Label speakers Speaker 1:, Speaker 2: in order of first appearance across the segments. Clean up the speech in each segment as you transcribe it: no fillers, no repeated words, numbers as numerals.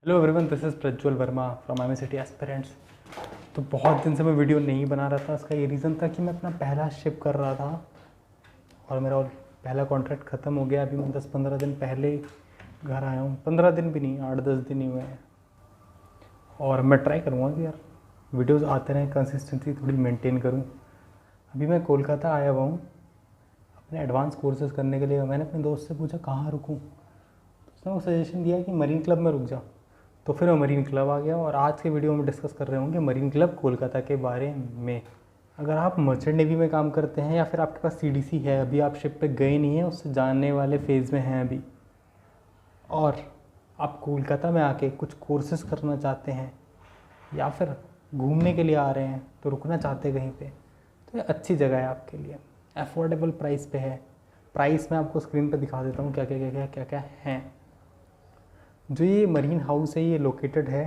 Speaker 1: Hello everyone, this is Prajwal Verma from MSCT aspirants. तो बहुत दिन से मैं वीडियो नहीं बना रहा था। इसका ये रीज़न था कि मैं अपना पहला शिप कर रहा था और मेरा पहला कॉन्ट्रैक्ट ख़त्म हो गया। अभी मैं 10-15 दिन पहले घर आया हूँ। 15 दिन भी नहीं, 8-10 दिन ही हुए हैं। और मैं ट्राई करूँगा कि यार वीडियोज़ आते रहें, कंसिस्टेंसी थोड़ी मेंटेन करूँ। अभी मैं कोलकाता आया हुआ हूँ अपने एडवांस कोर्सेज़ करने के लिए। मैंने अपने दोस्त से पूछा कहाँ रुकूँ, तो उसने वो सजेशन दिया कि मरीन क्लब में रुक जा। तो फिर मैं मरीन क्लब आ गया और आज के वीडियो में डिस्कस कर रहे होंगे मरीन क्लब कोलकाता के बारे में। अगर आप मर्चेंट नेवी में काम करते हैं या फिर आपके पास सीडीसी है, अभी आप शिप पे गए नहीं हैं, उससे जानने वाले फेज़ में हैं अभी, और आप कोलकाता में आके कुछ कोर्सेज करना चाहते हैं या फिर घूमने के लिए आ रहे हैं तो रुकना चाहते हैं कहीं पे, तो ये अच्छी जगह है आपके लिए। अफोर्डेबल प्राइस पे है। प्राइस मैं आपको स्क्रीन पे दिखा देता हूँ क्या क्या क्या क्या क्या क्या हैं। जो ये मरीन हाउस है ये लोकेटेड है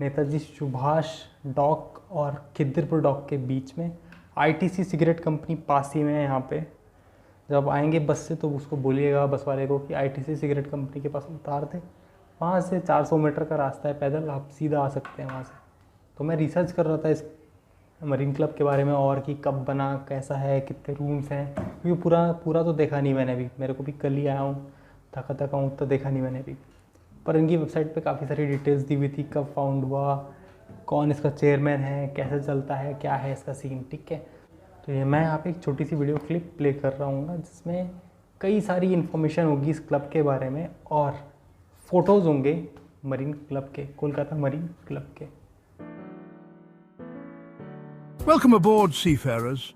Speaker 1: नेताजी सुभाष डॉक और खिद्दिरपुर डॉक के बीच में। आईटीसी सिगरेट कंपनी पास ही में है यहाँ पे। जब आएंगे बस से तो उसको बोलिएगा बस वाले को कि आईटीसी सिगरेट कंपनी के पास उतार दे। वहाँ से 400 मीटर का रास्ता है पैदल, आप सीधा आ सकते हैं वहाँ से। तो मैं रिसर्च कर रहा था इस मरीन क्लब के बारे में और कि कब बना, कैसा है, कितने रूम्स हैं, क्योंकि पूरा तो देखा नहीं मैंने अभी। मेरे को भी कल ही आया हूँ, थका हूँ, तो देखा नहीं मैंने अभी। पर इनकी वेबसाइट पे काफ़ी सारी डिटेल्स दी हुई थी, कब फाउंड हुआ, कौन इसका चेयरमैन है, कैसे चलता है, क्या है इसका सीन, ठीक है। तो ये मैं यहाँ पे एक छोटी सी वीडियो क्लिप प्ले कर रहा हूँ जिसमें कई सारी इन्फॉर्मेशन होगी इस क्लब के बारे में और फोटोज़ होंगे मरीन क्लब के, कोलकाता मरीन क्लब के।
Speaker 2: Welcome aboard, seafarers.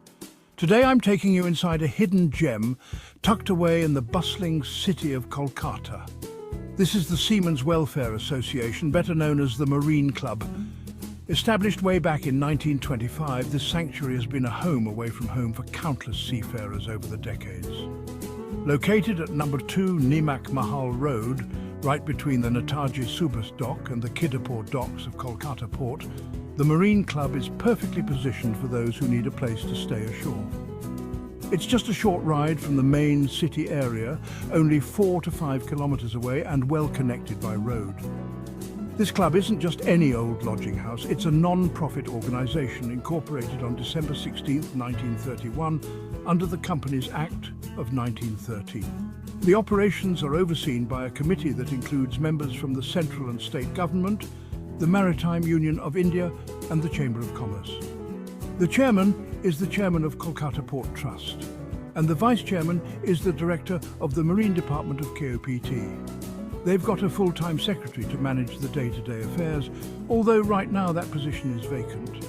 Speaker 2: Today I'm taking you inside a hidden gem tucked away in the bustling city of Kolkata. This is the Seamen's Welfare Association, better known as the Marine Club. Established way back in 1925, this sanctuary has been a home away from home for countless seafarers over the decades. Located at number 2 Nimak Mahal Road, right between the Netaji Subhas Dock and the Kidderpore docks of Kolkata Port, the Marine Club is perfectly positioned for those who need a place to stay ashore. It's just a short ride from the main city area, only 4 to 5 kilometers away and well connected by road. This club isn't just any old lodging house, it's a non-profit organisation incorporated on December 16, 1931, under the Companies Act of 1913. The operations are overseen by a committee that includes members from the central and state government, the Maritime Union of India and the Chamber of Commerce. The chairman is the chairman of Kolkata Port Trust, and the vice chairman is the director of the Marine Department of KOPT. They've got a full-time secretary to manage the day-to-day affairs, although right now that position is vacant.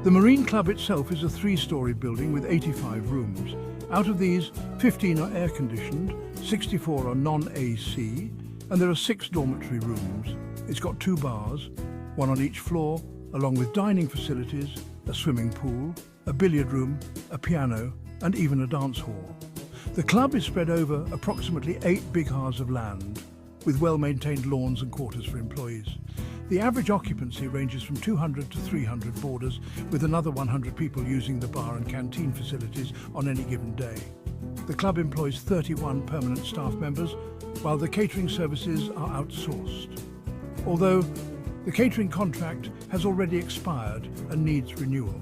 Speaker 2: The Marine Club itself is a 3-storey building with 85 rooms. Out of these, 15 are air-conditioned, 64 are non-AC, and there are 6 dormitory rooms. It's got 2 bars, one on each floor, along with dining facilities, a swimming pool, a billiard room, a piano, and even a dance hall. The club is spread over approximately 8 big halves of land, with well-maintained lawns and quarters for employees. The average occupancy ranges from 200 to 300 boarders, with another 100 people using the bar and canteen facilities on any given day. The club employs 31 permanent staff members, while the catering services are outsourced. Although the catering contract has already expired and needs renewal.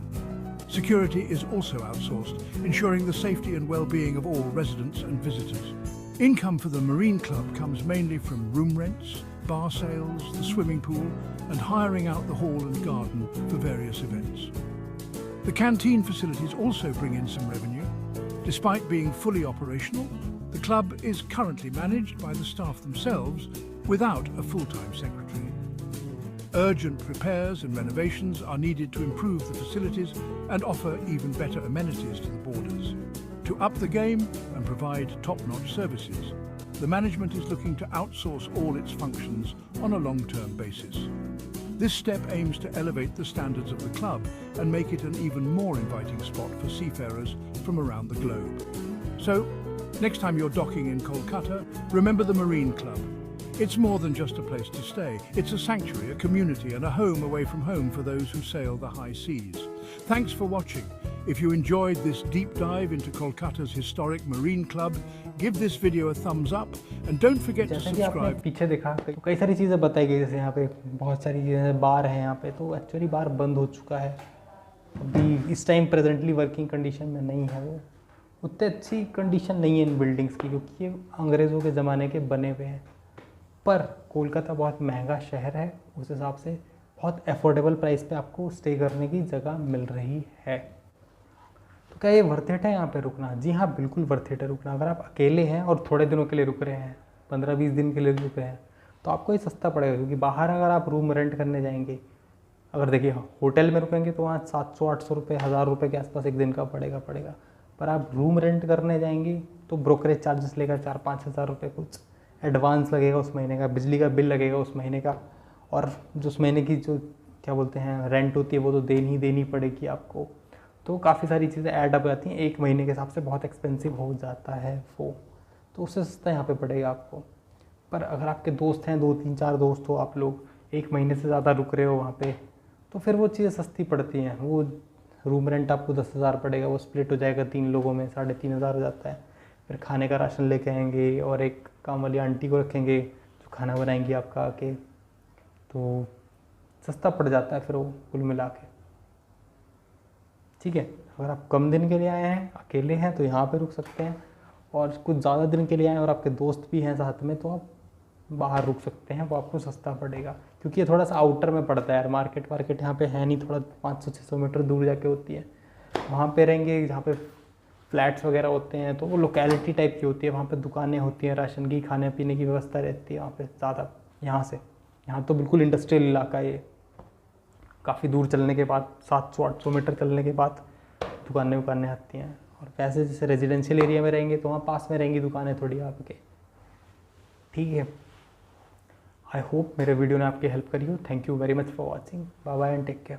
Speaker 2: Security is also outsourced, ensuring the safety and well-being of all residents and visitors. Income for the Marine Club comes mainly from room rents, bar sales, the swimming pool, and hiring out the hall and garden for various events. The canteen facilities also bring in some revenue. Despite being fully operational, the club is currently managed by the staff themselves without a full-time secretary. Urgent repairs and renovations are needed to improve the facilities and offer even better amenities to the boarders. To up the game and provide top-notch services, the management is looking to outsource all its functions on a long-term basis. This step aims to elevate the standards of the club and make it an even more inviting spot for seafarers from around the globe. So, next time you're docking in Kolkata, remember the Marine Club. It's more than just a place to stay. It's a sanctuary, a community, and a home away from home for those who sail the high seas. Thanks for watching. If you enjoyed this deep dive into Kolkata's historic marine club, give this video a thumbs up and don't forget to
Speaker 1: जैसे कि आपने
Speaker 2: subscribe.
Speaker 1: पीछे देखा तो कई सारी चीज़ें बताई गई, जैसे यहाँ पे बहुत सारी चीज़ें, बार है यहाँ पे, तो एक्चुअली बार बंद हो चुका है अभी, इस टाइम प्रेजेंटली वर्किंग कंडीशन में नहीं है वो, उतनी अच्छी कंडीशन नहीं है इन बिल्डिंग्स की, क्योंकि ये अंग्रेज़ों के ज़माने के बने हुए हैं। पर कोलकाता बहुत महंगा शहर है, उस हिसाब से बहुत अफोर्डेबल प्राइस पे आपको स्टे करने की जगह मिल रही है। तो क्या ये वर्थ इट है यहाँ पे रुकना? जी हाँ, बिल्कुल वर्थ इट है रुकना। अगर आप अकेले हैं और थोड़े दिनों के लिए रुक रहे हैं, 15-20 दिन के लिए रुक रहे हैं, तो आपको ये सस्ता पड़ेगा। क्योंकि बाहर अगर आप रूम रेंट करने जाएंगे, अगर देखिए होटल में रुकेंगे तो वहाँ 700-800 रुपये, 1000 रुपये के आसपास एक दिन का पड़ेगा। पर आप रूम रेंट करने जाएंगे तो ब्रोकरेज चार्जेस लेगा 4-5 हज़ार रुपये, कुछ एडवांस लगेगा उस महीने का, बिजली का बिल लगेगा उस महीने का, और जो उस महीने की जो क्या बोलते हैं रेंट होती है वो तो देनी पड़ेगी आपको। तो काफ़ी सारी चीज़ें ऐड अप जाती हैं, एक महीने के हिसाब से बहुत एक्सपेंसिव हो जाता है वो, तो उससे सस्ता यहाँ पे पड़ेगा आपको। पर अगर आपके दोस्त हैं, 2-3-4 दोस्त हो, आप लोग 1 महीने से ज़्यादा रुक रहे हो वहाँ पे, तो फिर वो चीज़ें सस्ती पड़ती हैं। वो रूम रेंट आपको 10,000 पड़ेगा, वो स्प्लिट हो जाएगा 3 लोगों में, 3,500 हो जाता है। फिर खाने का राशन लेके आएंगे और एक काम वाली आंटी को रखेंगे जो खाना बनाएंगी आपका आके, तो सस्ता पड़ जाता है फिर वो कुल मिला के। ठीक है, अगर आप कम दिन के लिए आए हैं, अकेले हैं, तो यहाँ पे रुक सकते हैं, और कुछ ज़्यादा दिन के लिए आए और आपके दोस्त भी हैं साथ में, तो आप बाहर रुक सकते हैं, वो आपको सस्ता पड़ेगा। क्योंकि ये थोड़ा सा आउटर में पड़ता है यार, मार्केट यहाँ पे है नहीं, थोड़ा 500-600 मीटर दूर जाके होती है। वहाँ पे रहेंगे जहाँ पे फ्लैट्स वगैरह होते हैं, तो वो लोकेलिटी टाइप की होती है, वहाँ पे दुकानें होती हैं, राशन की, खाने पीने की व्यवस्था रहती है वहाँ पे ज़्यादा। यहाँ तो बिल्कुल इंडस्ट्रियल इलाका है ये, काफ़ी दूर चलने के बाद, 700-800 मीटर चलने के बाद दुकानें आती हैं। और वैसे जैसे रेजिडेंशियल एरिया में रहेंगे तो वहाँ पास में रहेंगी दुकानें थोड़ी आपके। ठीक है, आई होप मेरे वीडियो ने आपकी हेल्प करी हो। Thank you very much for watching, bye bye and take care.